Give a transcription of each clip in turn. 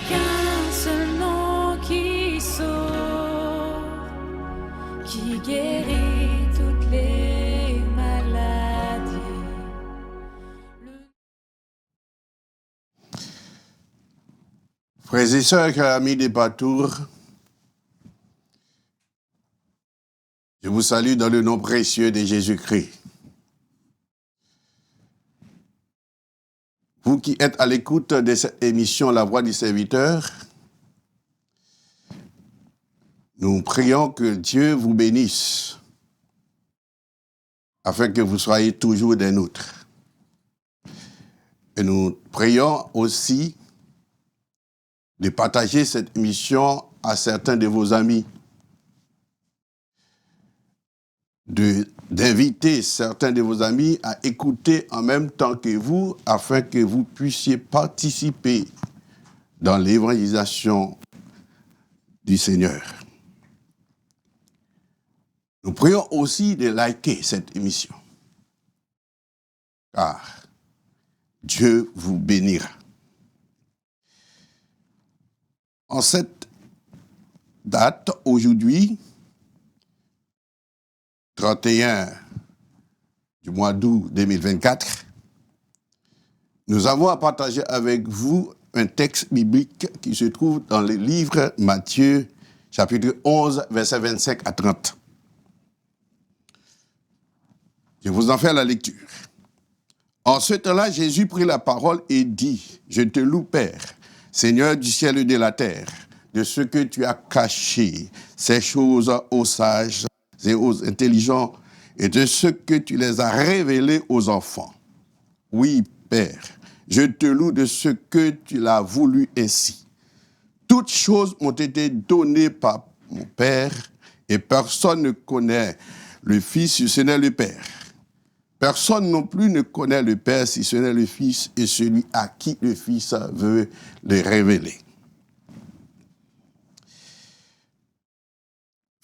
qu'un seul nom qui sauve, qui guérit toutes les maladies. Frères et sœurs, amis des Patours, je vous salue dans le nom précieux de Jésus-Christ. Vous qui êtes à l'écoute de cette émission La Voix du Serviteur, nous prions que Dieu vous bénisse afin que vous soyez toujours des nôtres. Et nous prions aussi de partager cette émission à certains de vos amis, d'inviter certains de vos amis à écouter en même temps que vous, afin que vous puissiez participer dans l'évangélisation du Seigneur. Nous prions aussi de liker cette émission, car Dieu vous bénira. En cette date, aujourd'hui, 31 du mois d'août 2024, nous avons à partager avec vous un texte biblique qui se trouve dans le livre Matthieu, chapitre 11, versets 25 à 30. Je vous en fais la lecture. En ce temps-là, Jésus prit la parole et dit, « Je te loue, Père, Seigneur du ciel et de la terre, de ce que tu as caché ces choses aux sages et aux intelligents, et de ce que tu les as révélés aux enfants. Oui, Père, je te loue de ce que tu l'as voulu ainsi. Toutes choses m'ont été données par mon Père, et personne ne connaît le Fils si ce n'est le Père. Personne non plus ne connaît le Père si ce n'est le Fils et celui à qui le Fils veut le révéler.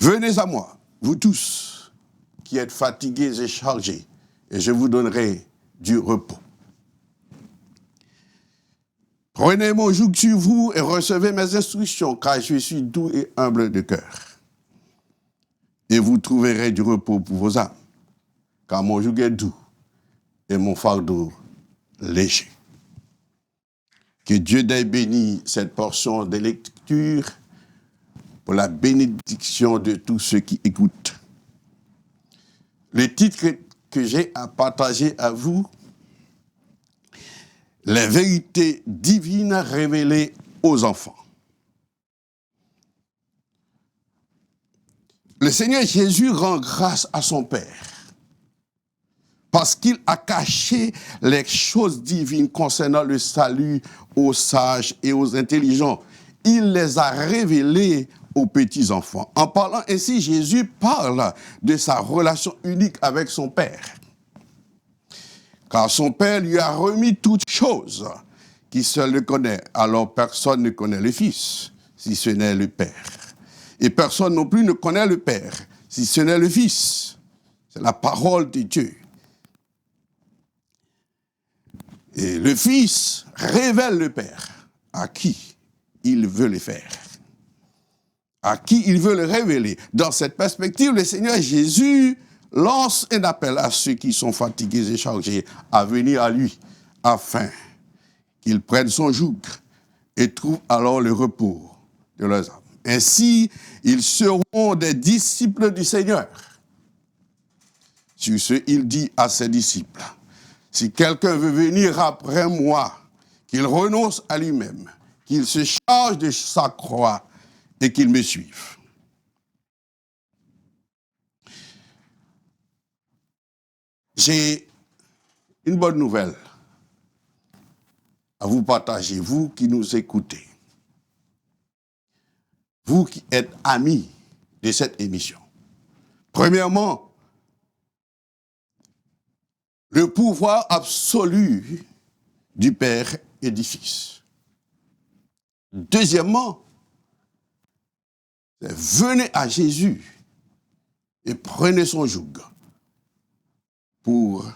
Venez à moi, vous tous qui êtes fatigués et chargés, et je vous donnerai du repos. Prenez mon joug sur vous et recevez mes instructions, car je suis doux et humble de cœur. Et vous trouverez du repos pour vos âmes, car mon joug est doux et mon fardeau léger. Que Dieu ait béni cette portion de lecture pour la bénédiction de tous ceux qui écoutent. Le titre que j'ai à partager à vous, les vérités divines révélées aux enfants. Le Seigneur Jésus rend grâce à son Père parce qu'il a caché les choses divines concernant le salut aux sages et aux intelligents. Il les a révélées aux petits-enfants. En parlant ainsi, Jésus parle de sa relation unique avec son Père. Car son Père lui a remis toutes choses qui seul le connaît. Alors personne ne connaît le Fils, si ce n'est le Père. Et personne non plus ne connaît le Père, si ce n'est le Fils. C'est la parole de Dieu. Et le Fils révèle le Père à qui il veut le faire, à qui il veut le révéler. Dans cette perspective, le Seigneur Jésus lance un appel à ceux qui sont fatigués et chargés à venir à lui, afin qu'ils prennent son joug et trouvent alors le repos de leurs âmes. Ainsi, ils seront des disciples du Seigneur. Sur ce, il dit à ses disciples, « Si quelqu'un veut venir après moi, qu'il renonce à lui-même, qu'il se charge de sa croix et qu'il me suive. » J'ai une bonne nouvelle à vous partager, vous qui nous écoutez, vous qui êtes amis de cette émission. Premièrement, le pouvoir absolu du Père et du Fils. Deuxièmement, venez à Jésus et prenez son joug pour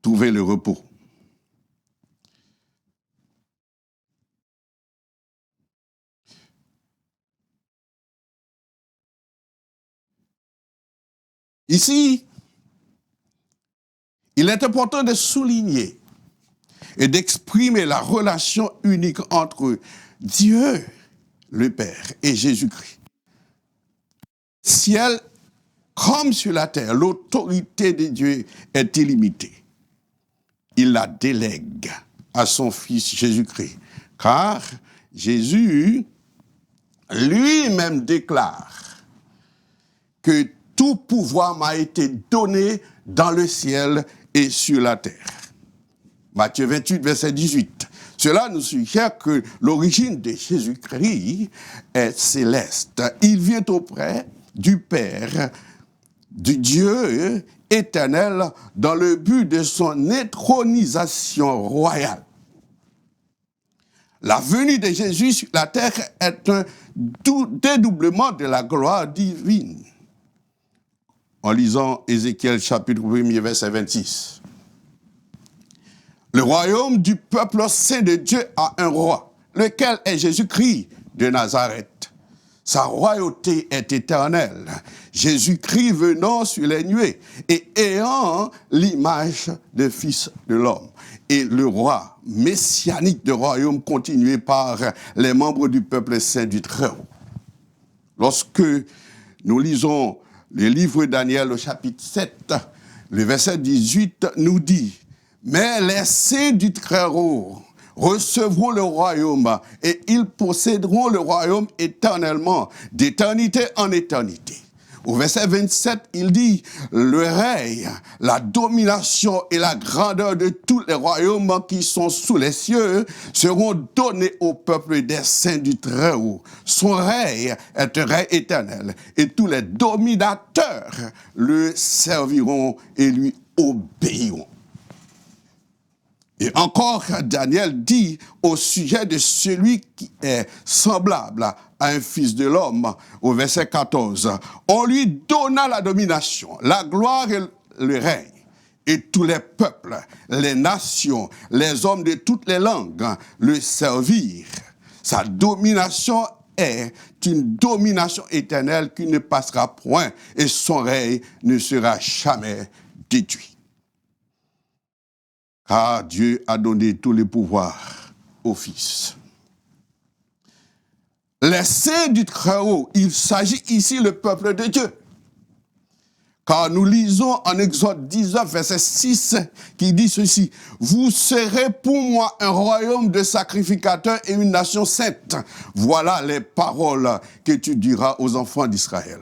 trouver le repos. Ici, il est important de souligner et d'exprimer la relation unique entre Dieu, le Père, et Jésus-Christ. Ciel comme sur la terre, l'autorité de Dieu est illimitée. Il la délègue à son Fils Jésus-Christ, car Jésus lui-même déclare que tout pouvoir m'a été donné dans le ciel et sur la terre. Matthieu 28, verset 18. Cela nous suggère que l'origine de Jésus-Christ est céleste. Il vient auprès du Père, du Dieu éternel, dans le but de son intronisation royale. La venue de Jésus sur la terre est un dédoublement de la gloire divine. En lisant Ézéchiel chapitre 1er, verset 26. Le royaume du peuple saint de Dieu a un roi, lequel est Jésus-Christ de Nazareth. Sa royauté est éternelle. Jésus-Christ venant sur les nuées et ayant l'image de Fils de l'homme. Et le roi messianique de royaume continué par les membres du peuple saint du Très-Haut. Lorsque nous lisons le livre de Daniel au chapitre 7, le verset 18 nous dit « Mais les saints du Très-Haut recevront le royaume et ils posséderont le royaume éternellement, d'éternité en éternité. » Au verset 27, il dit « Le règne, la domination et la grandeur de tous les royaumes qui sont sous les cieux seront donnés au peuple des saints du Très-Haut. Son règne est un règne éternel et tous les dominateurs le serviront et lui obéiront. » Et encore, Daniel dit au sujet de celui qui est semblable à un fils de l'homme, au verset 14, « On lui donna la domination, la gloire et le règne, et tous les peuples, les nations, les hommes de toutes les langues le servirent. Sa domination est une domination éternelle qui ne passera point, et son règne ne sera jamais détruit. » Car Dieu a donné tous les pouvoirs au Fils. Les saints du Très-Haut, il s'agit ici le peuple de Dieu. Car nous lisons en Exode 19, verset 6, qui dit ceci, « Vous serez pour moi un royaume de sacrificateurs et une nation sainte. Voilà les paroles que tu diras aux enfants d'Israël. »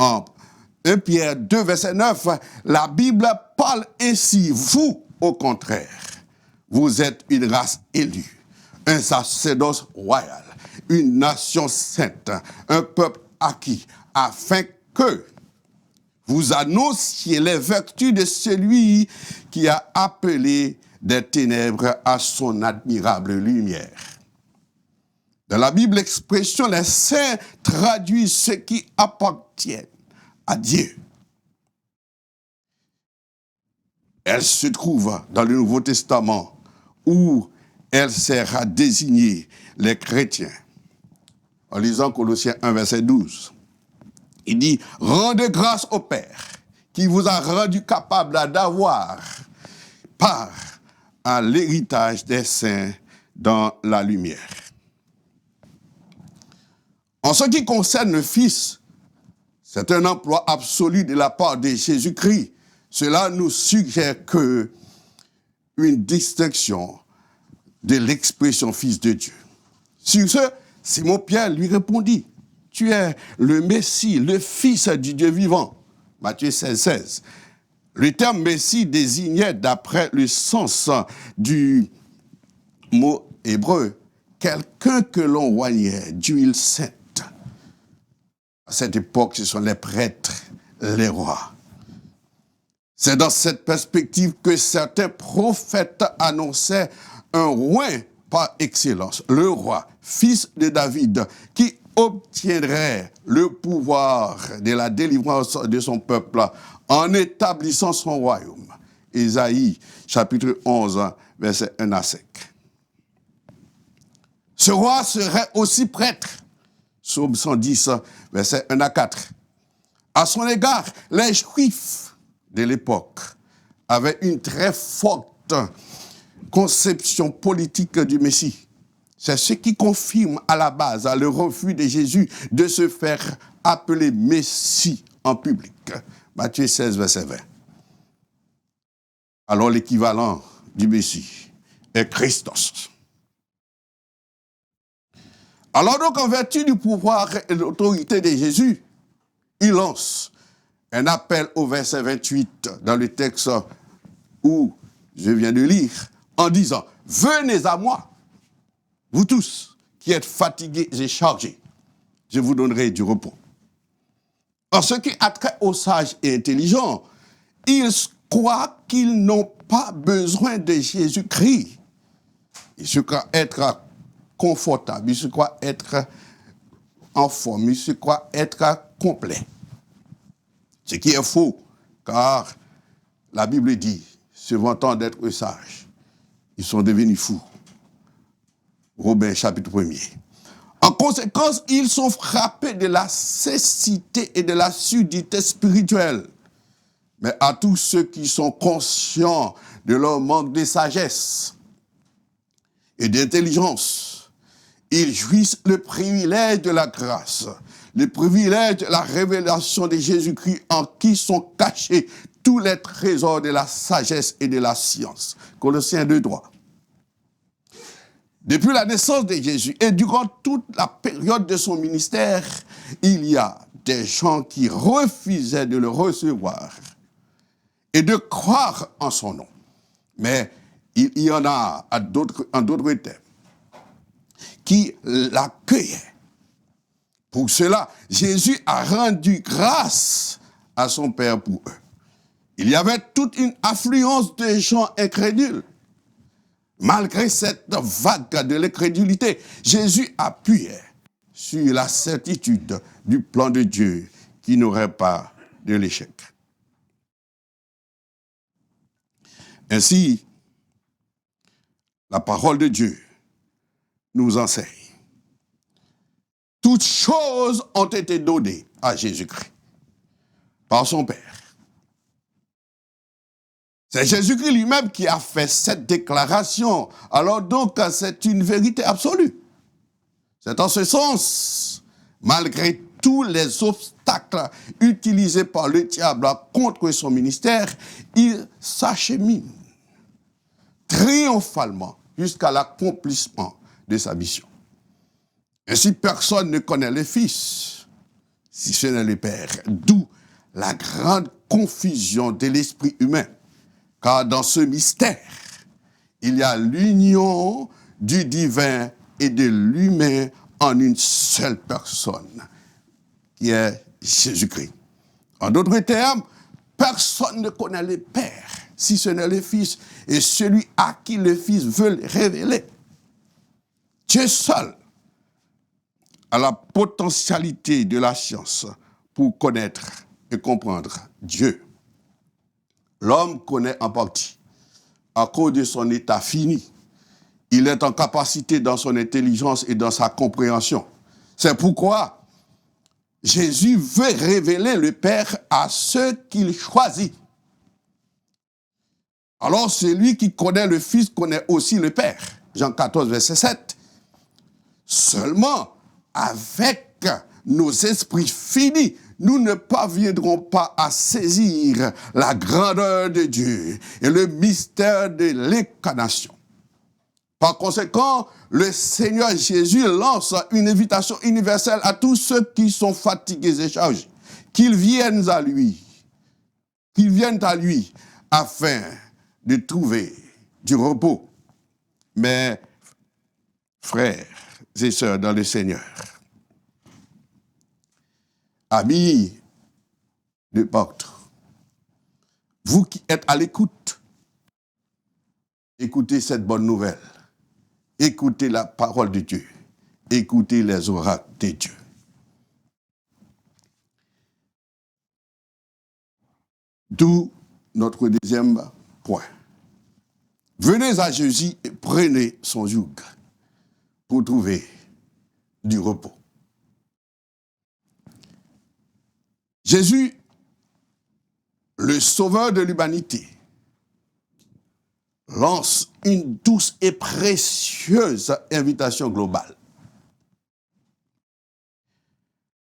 En 1 Pierre 2, verset 9, la Bible parle ainsi, « Vous, au contraire, vous êtes une race élue, un sacerdoce royal, une nation sainte, un peuple acquis, afin que vous annonciez les vertus de celui qui a appelé des ténèbres à son admirable lumière. » Dans la Bible, l'expression « les saints » traduit ce qui appartient à Dieu. Elle se trouve dans le Nouveau Testament où elle sert à désigner les chrétiens. En lisant Colossiens 1, verset 12, il dit « Rendez grâce au Père qui vous a rendu capable d'avoir part à l'héritage des saints dans la lumière. » En ce qui concerne le Fils, c'est un emploi absolu de la part de Jésus-Christ. Cela nous suggère que une distinction de l'expression Fils de Dieu. Sur ce, Simon-Pierre lui répondit, « Tu es le Messie, le Fils du Dieu vivant. » Matthieu 16, 16. Le terme Messie désignait, d'après le sens du mot hébreu, quelqu'un que l'on oignait d'huile sainte. À cette époque, ce sont les prêtres, les rois. C'est dans cette perspective que certains prophètes annonçaient un roi par excellence, le roi, fils de David, qui obtiendrait le pouvoir de la délivrance de son peuple en établissant son royaume. Ésaïe, chapitre 11, versets 1 à 5. Ce roi serait aussi prêtre. Psaume 110, versets 1 à 4. À son égard, les Juifs de l'époque avaient une très forte conception politique du Messie. C'est ce qui confirme à la base le refus de Jésus de se faire appeler Messie en public. Matthieu 16, verset 20. Alors l'équivalent du Messie est Christos. Alors donc, en vertu du pouvoir et de l'autorité de Jésus, il lance un appel au verset 28 dans le texte où je viens de lire, en disant « Venez à moi, vous tous qui êtes fatigués et chargés, je vous donnerai du repos. » En ce qui a trait aux sages et intelligents, ils croient qu'ils n'ont pas besoin de Jésus-Christ. Ils se croient être confortables, ils se croient être en forme, ils se croient être complets. Ce qui est faux, car la Bible dit, se vantant d'être sages, ils sont devenus fous. Romains chapitre 1er. En conséquence, ils sont frappés de la cécité et de la surdité spirituelle. Mais à tous ceux qui sont conscients de leur manque de sagesse et d'intelligence, ils jouissent le privilège de la grâce, le privilège de la révélation de Jésus-Christ en qui sont cachés tous les trésors de la sagesse et de la science. Colossiens 2:3. Depuis la naissance de Jésus et durant toute la période de son ministère, il y a des gens qui refusaient de le recevoir et de croire en son nom. Mais il y en a en d'autres termes qui l'accueillaient. Pour cela, Jésus a rendu grâce à son Père pour eux. Il y avait toute une affluence de gens incrédules. Malgré cette vague de l'incrédulité, Jésus appuyait sur la certitude du plan de Dieu qui n'aurait pas de l'échec. Ainsi, la parole de Dieu nous enseigne. Toutes choses ont été données à Jésus-Christ par son Père. C'est Jésus-Christ lui-même qui a fait cette déclaration. Alors donc, c'est une vérité absolue. C'est en ce sens, malgré tous les obstacles utilisés par le diable contre son ministère, il s'achemine triomphalement jusqu'à l'accomplissement de sa mission. Ainsi, personne ne connaît le Fils, si ce n'est le Père. D'où la grande confusion de l'esprit humain. Car dans ce mystère, il y a l'union du divin et de l'humain en une seule personne, qui est Jésus-Christ. En d'autres termes, personne ne connaît le Père, si ce n'est le Fils, et celui à qui le Fils veut le révéler. Dieu seul a la potentialité de la science pour connaître et comprendre Dieu. L'homme connaît en partie. À cause de son état fini, il est en capacité dans son intelligence et dans sa compréhension. C'est pourquoi Jésus veut révéler le Père à ceux qu'il choisit. Alors celui qui connaît le Fils connaît aussi le Père. Jean 14, verset 7. Seulement, avec nos esprits finis, nous ne parviendrons pas à saisir la grandeur de Dieu et le mystère de l'incarnation. Par conséquent, le Seigneur Jésus lance une invitation universelle à tous ceux qui sont fatigués et chargés, qu'ils viennent à lui afin de trouver du repos. Mais, frères et sœurs dans le Seigneur, amis de partout, vous qui êtes à l'écoute, écoutez cette bonne nouvelle. Écoutez la parole de Dieu. Écoutez les oracles de Dieu. D'où notre deuxième point. Venez à Jésus et prenez son joug pour trouver du repos. Jésus, le sauveur de l'humanité, lance une douce et précieuse invitation globale.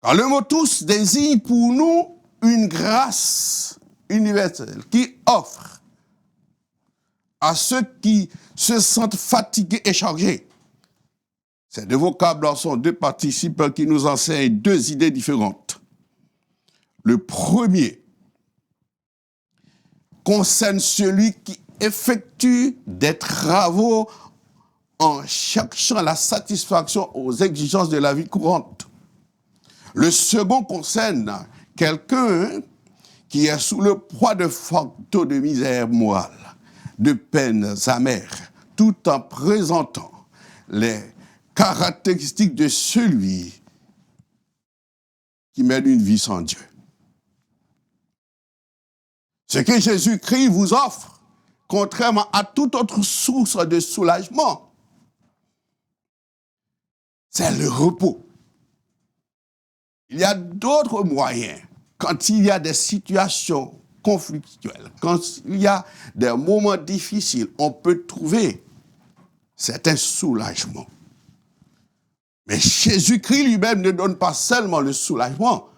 Car le mot tous désigne pour nous une grâce universelle qui offre à ceux qui se sentent fatigués et chargés. Ces deux vocables sont deux participes qui nous enseignent deux idées différentes. Le premier concerne celui qui effectue des travaux en cherchant la satisfaction aux exigences de la vie courante. Le second concerne quelqu'un qui est sous le poids de fardeaux de misère morale, de peines amères, tout en présentant les caractéristiques de celui qui mène une vie sans Dieu. Ce que Jésus-Christ vous offre, contrairement à toute autre source de soulagement, c'est le repos. Il y a d'autres moyens, quand il y a des situations conflictuelles, quand il y a des moments difficiles, on peut trouver certains soulagements. Mais Jésus-Christ lui-même ne donne pas seulement le soulagement,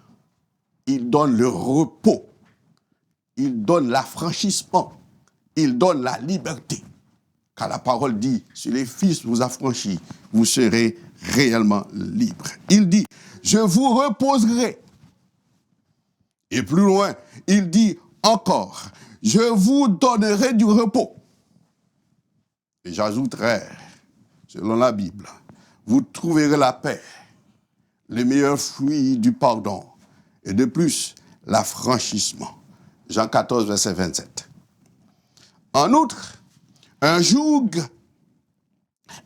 il donne le repos, il donne l'affranchissement, il donne la liberté. Car la parole dit, si les fils vous affranchissent, vous serez réellement libres. Il dit, je vous reposerai. Et plus loin, il dit encore, je vous donnerai du repos. Et j'ajouterai, selon la Bible, vous trouverez la paix, le meilleur fruit du pardon, et de plus, l'affranchissement. Jean 14, verset 27. En outre, un joug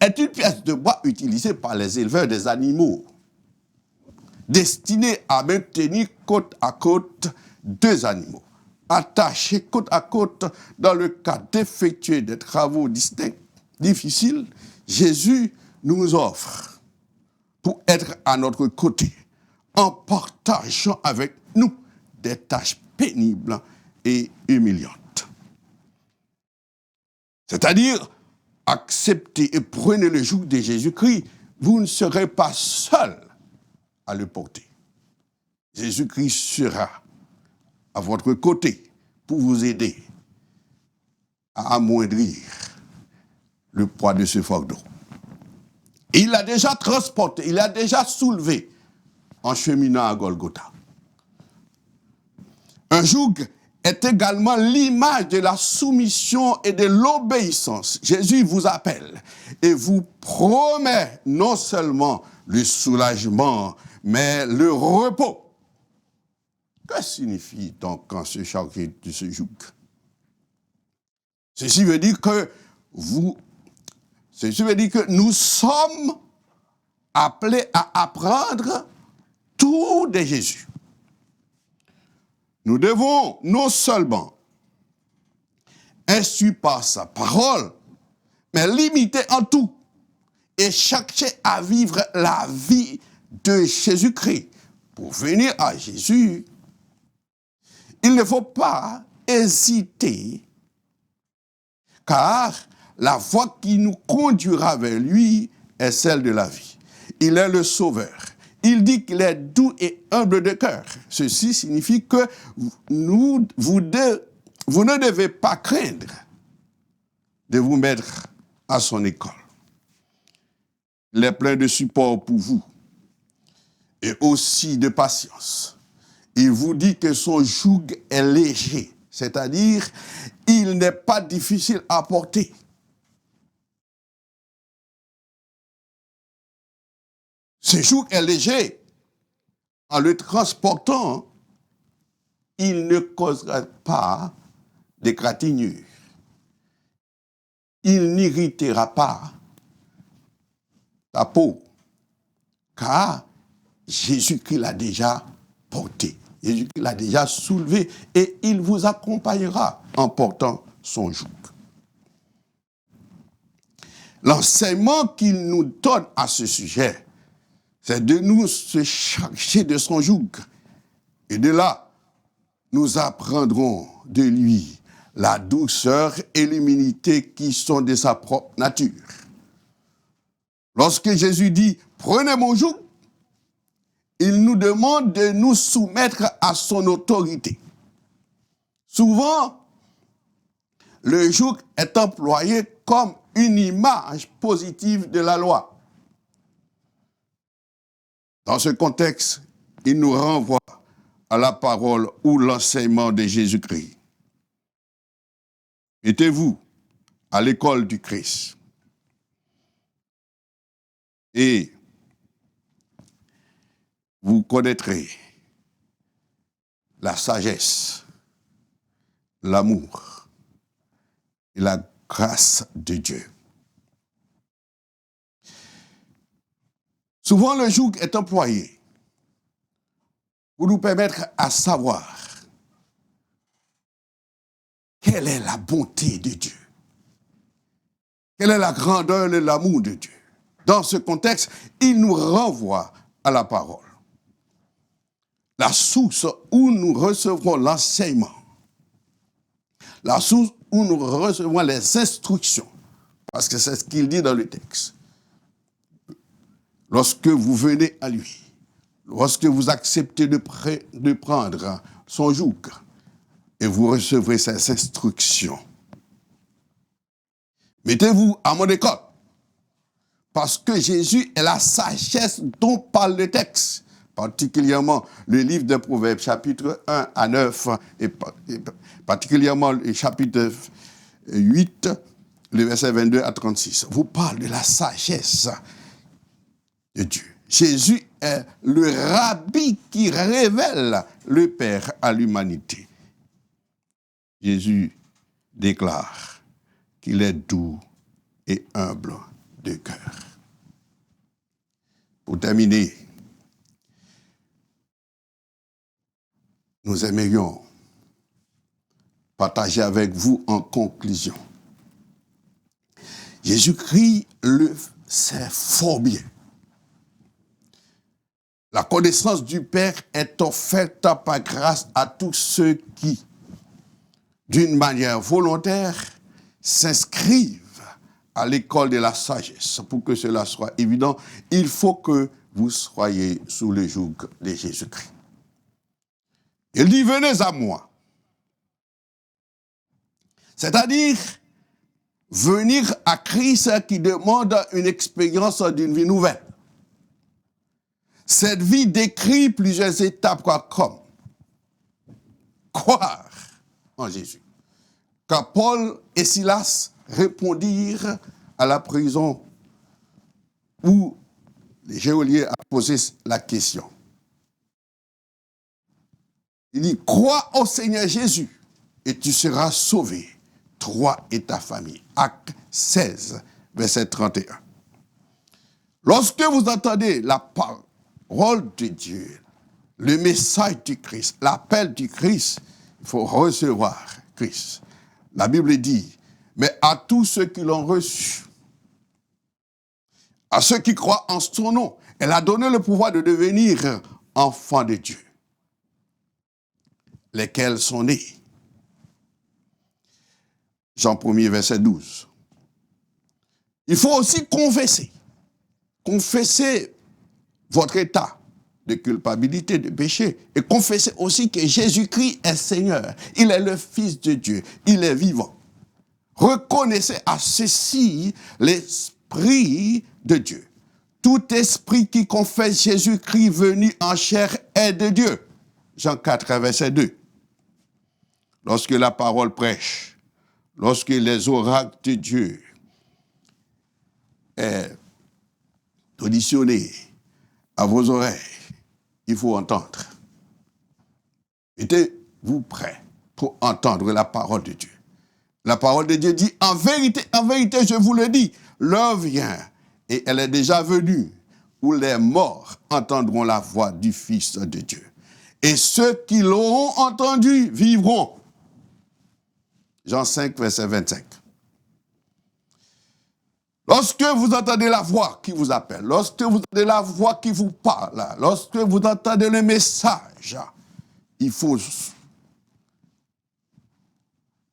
est une pièce de bois utilisée par les éleveurs des animaux, destinée à maintenir côte à côte deux animaux, attachés côte à côte dans le cas d'effectuer des travaux distincts, difficiles. Jésus nous offre pour être à notre côté, en partageant avec nous des tâches pénibles et humiliantes. C'est-à-dire, acceptez et prenez le joug de Jésus-Christ, vous ne serez pas seul à le porter. Jésus-Christ sera à votre côté pour vous aider à amoindrir le poids de ce fardeau. Il l'a déjà transporté, il l'a déjà soulevé en cheminant à Golgotha. Un joug est également l'image de la soumission et de l'obéissance. Jésus vous appelle et vous promet non seulement le soulagement, mais le repos. Que signifie donc quand se charger de ce joug? Ceci veut dire que nous sommes appelés à apprendre tout de Jésus. Nous devons non seulement instruire par sa parole, mais l'imiter en tout et chercher à vivre la vie de Jésus-Christ. Pour venir à Jésus, il ne faut pas hésiter, car la voie qui nous conduira vers lui est celle de la vie. Il est le Sauveur. Il dit qu'il est doux et humble de cœur. Ceci signifie que vous ne devez pas craindre de vous mettre à son école. Il est plein de support pour vous et aussi de patience. Il vous dit que son joug est léger, c'est-à-dire il n'est pas difficile à porter. Ce joug est léger. En le transportant, il ne causera pas d'égratignures. Il n'irritera pas ta peau, car Jésus-Christ l'a déjà porté. Jésus-Christ l'a déjà soulevé et il vous accompagnera en portant son joug. L'enseignement qu'il nous donne à ce sujet, c'est de nous se charger de son joug et de là nous apprendrons de lui la douceur et l'humilité qui sont de sa propre nature. Lorsque Jésus dit « Prenez mon joug », il nous demande de nous soumettre à son autorité. Souvent, le joug est employé comme une image positive de la loi. Dans ce contexte, il nous renvoie à la parole ou l'enseignement de Jésus-Christ. Mettez-vous à l'école du Christ et vous connaîtrez la sagesse, l'amour et la grâce de Dieu. Souvent, le joug est employé pour nous permettre à savoir quelle est la bonté de Dieu, quelle est la grandeur et l'amour de Dieu. Dans ce contexte, il nous renvoie à la parole, la source où nous recevrons l'enseignement, la source où nous recevrons les instructions, parce que c'est ce qu'il dit dans le texte. Lorsque vous venez à lui, lorsque vous acceptez de prendre son joug, et vous recevrez ses instructions. Mettez-vous à mon école, parce que Jésus est la sagesse dont parle le texte, particulièrement le livre de Proverbes, chapitre 1 à 9, et particulièrement le chapitre 8, le verset 22 à 36, vous parle de la sagesse de Dieu. Jésus est le rabbi qui révèle le Père à l'humanité. Jésus déclare qu'il est doux et humble de cœur. Pour terminer, nous aimerions partager avec vous en conclusion. Jésus-Christ le sait fort bien. La connaissance du Père est offerte par grâce à tous ceux qui, d'une manière volontaire, s'inscrivent à l'école de la sagesse. Pour que cela soit évident, il faut que vous soyez sous le joug de Jésus-Christ. Il dit, venez à moi. C'est-à-dire, venir à Christ qui demande une expérience d'une vie nouvelle. Cette vie décrit plusieurs étapes comme croire en Jésus. Quand Paul et Silas répondirent à la prison où le geôlier a posé la question. Il dit, crois au Seigneur Jésus et tu seras sauvé, toi et ta famille. Acte 16, verset 31. Lorsque vous entendez la parole de Dieu, le message du Christ, l'appel du Christ, il faut recevoir Christ. La Bible dit, mais à tous ceux qui l'ont reçu, à ceux qui croient en son nom, elle a donné le pouvoir de devenir enfants de Dieu, lesquels sont nés. Jean 1er, verset 12. Il faut aussi confesser. Confesser votre état de culpabilité, de péché, et confesser aussi que Jésus-Christ est Seigneur. Il est le Fils de Dieu. Il est vivant. Reconnaissez à ceci l'Esprit de Dieu. Tout esprit qui confesse Jésus-Christ venu en chair est de Dieu. Jean 4, verset 2. Lorsque la parole prêche, lorsque les oracles de Dieu est auditionné à vos oreilles, il faut entendre. Êtes-vous prêts pour entendre la parole de Dieu? La parole de Dieu dit, en vérité, je vous le dis, l'heure vient, et elle est déjà venue, où les morts entendront la voix du Fils de Dieu. Et ceux qui l'auront entendu vivront. Jean 5, verset 25. Lorsque vous entendez la voix qui vous appelle, lorsque vous entendez la voix qui vous parle, lorsque vous entendez le message, il faut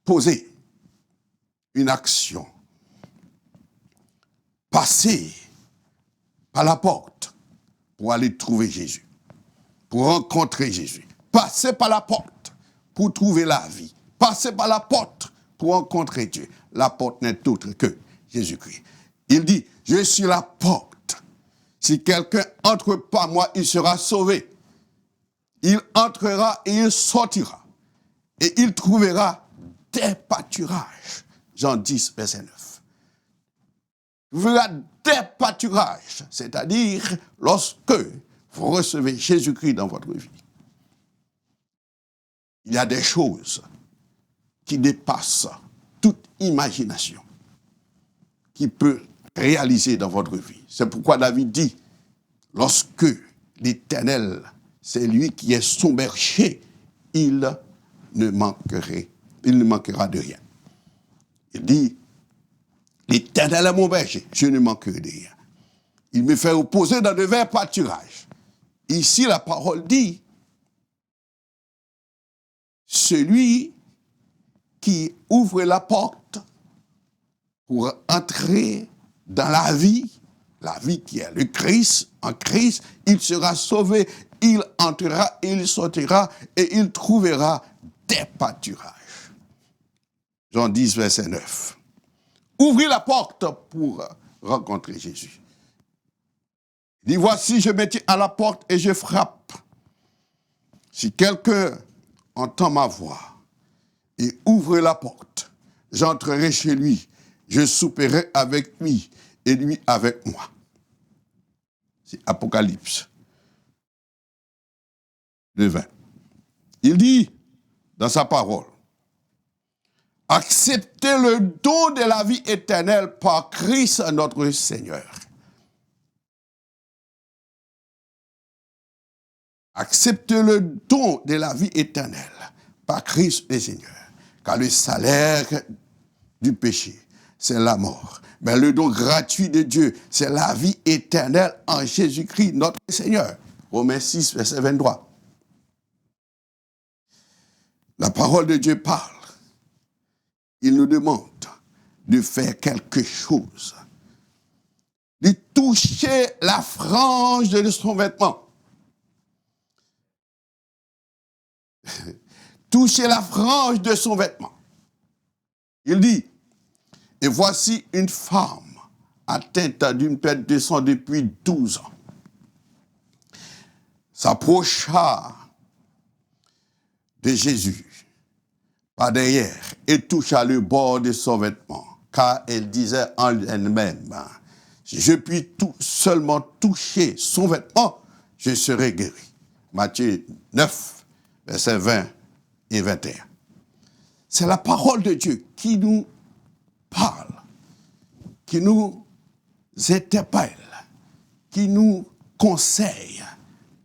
poser une action. Passer par la porte pour aller trouver Jésus, pour rencontrer Jésus. Passer par la porte pour trouver la vie. Passer par la porte pour rencontrer Dieu. La porte n'est autre que Jésus-Christ. Il dit, je suis la porte. Si quelqu'un entre par moi, il sera sauvé. Il entrera et il sortira. Et il trouvera des pâturages. Jean 10, verset 9. Il trouvera des pâturages, c'est-à-dire lorsque vous recevez Jésus-Christ dans votre vie. Il y a des choses qui dépassent toute imagination qui peut réaliser dans votre vie. C'est pourquoi David dit, lorsque l'Éternel, c'est lui qui est son berger, il ne manquera de rien. Il dit, l'Éternel est mon berger, je ne manquerai de rien. Il me fait reposer dans de verts pâturages. Ici, la parole dit, celui qui ouvre la porte pour entrer dans la vie qui est le Christ, en Christ, il sera sauvé, il entrera, il sortira et il trouvera des pâturages. Jean 10, verset 9. Ouvrez la porte pour rencontrer Jésus. Il dit, voici, je me tiens à la porte et je frappe. Si quelqu'un entend ma voix et ouvre la porte, j'entrerai chez lui, je souperai avec lui et lui avec moi. C'est Apocalypse 2:20. Il dit dans sa parole, acceptez le don de la vie éternelle par Christ notre Seigneur. Acceptez le don de la vie éternelle par Christ le Seigneur. Car le salaire du péché, c'est la mort. Mais le don gratuit de Dieu, c'est la vie éternelle en Jésus-Christ notre Seigneur. Romains 6, verset 23. La parole de Dieu parle. Il nous demande de faire quelque chose, de toucher la frange de son vêtement. Toucher la frange de son vêtement. Il dit, et voici une femme atteinte d'une perte de sang depuis 12 ans. S'approcha de Jésus par derrière et toucha le bord de son vêtement, car elle disait en elle-même, si je puis seulement toucher son vêtement, je serai guéri. Matthieu 9, versets 20 et 21. C'est la parole de Dieu qui nous parle, qui nous interpelle, qui nous conseille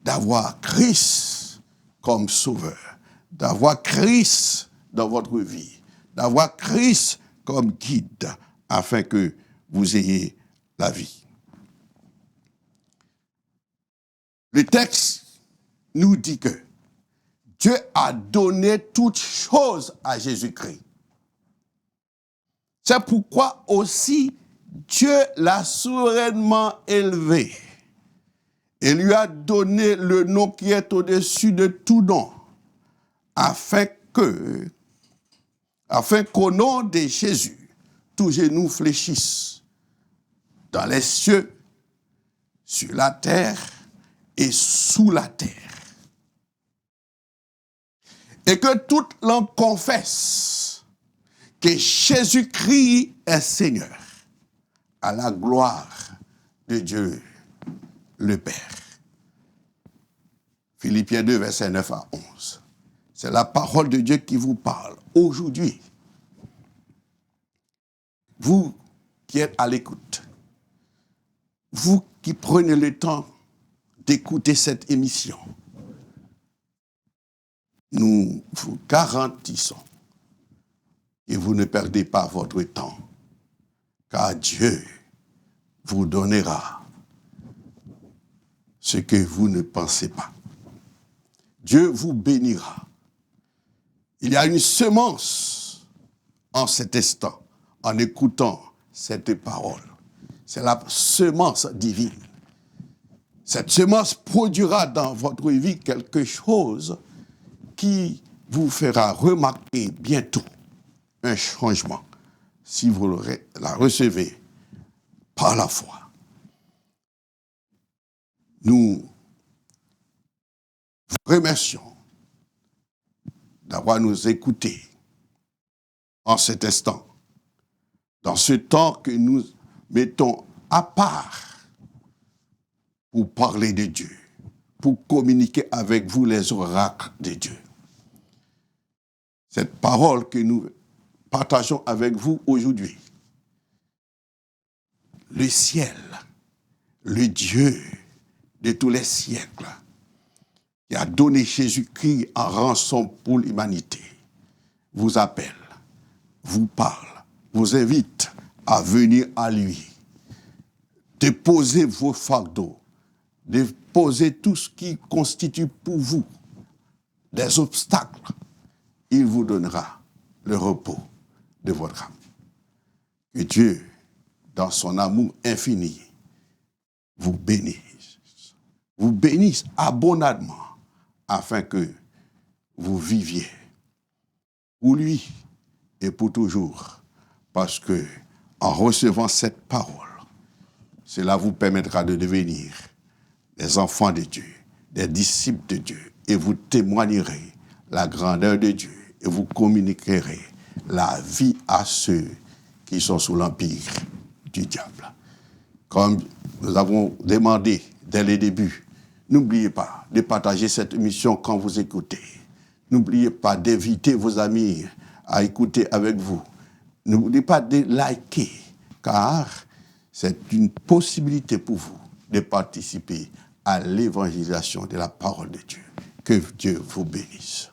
d'avoir Christ comme sauveur, d'avoir Christ dans votre vie, d'avoir Christ comme guide, afin que vous ayez la vie. Le texte nous dit que Dieu a donné toutes choses à Jésus-Christ. C'est pourquoi aussi Dieu l'a souverainement élevé et lui a donné le nom qui est au-dessus de tout nom, afin qu'au nom de Jésus, tous genoux fléchissent dans les cieux, sur la terre et sous la terre. Et que toute langue confesse que Jésus-Christ est Seigneur, à la gloire de Dieu le Père. Philippiens 2, versets 9 à 11. C'est la parole de Dieu qui vous parle aujourd'hui. Vous qui êtes à l'écoute, vous qui prenez le temps d'écouter cette émission, nous vous garantissons que vous ne perdez pas votre temps, car Dieu vous donnera ce que vous ne pensez pas. Dieu vous bénira. Il y a une semence en cet instant, en écoutant cette parole. C'est la semence divine. Cette semence produira dans votre vie quelque chose qui vous fera remarquer bientôt un changement si vous la recevez par la foi. Nous vous remercions d'avoir nous écoutés en cet instant, dans ce temps que nous mettons à part pour parler de Dieu, pour communiquer avec vous les oracles de Dieu. Cette parole que nous partageons avec vous aujourd'hui, le ciel, le Dieu de tous les siècles, qui a donné Jésus-Christ en rançon pour l'humanité, vous appelle, vous parle, vous invite à venir à lui, déposer vos fardeaux, déposer tout ce qui constitue pour vous des obstacles. Il vous donnera le repos de votre âme. Que Dieu, dans son amour infini, vous bénisse abondamment, afin que vous viviez pour lui et pour toujours. Parce que, en recevant cette parole, cela vous permettra de devenir des enfants de Dieu, des disciples de Dieu, et vous témoignerez la grandeur de Dieu, et vous communiquerez la vie à ceux qui sont sous l'empire du diable. Comme nous avons demandé dès le début, n'oubliez pas de partager cette émission quand vous écoutez. N'oubliez pas d'inviter vos amis à écouter avec vous. N'oubliez pas de liker, car c'est une possibilité pour vous de participer à l'évangélisation de la parole de Dieu. Que Dieu vous bénisse.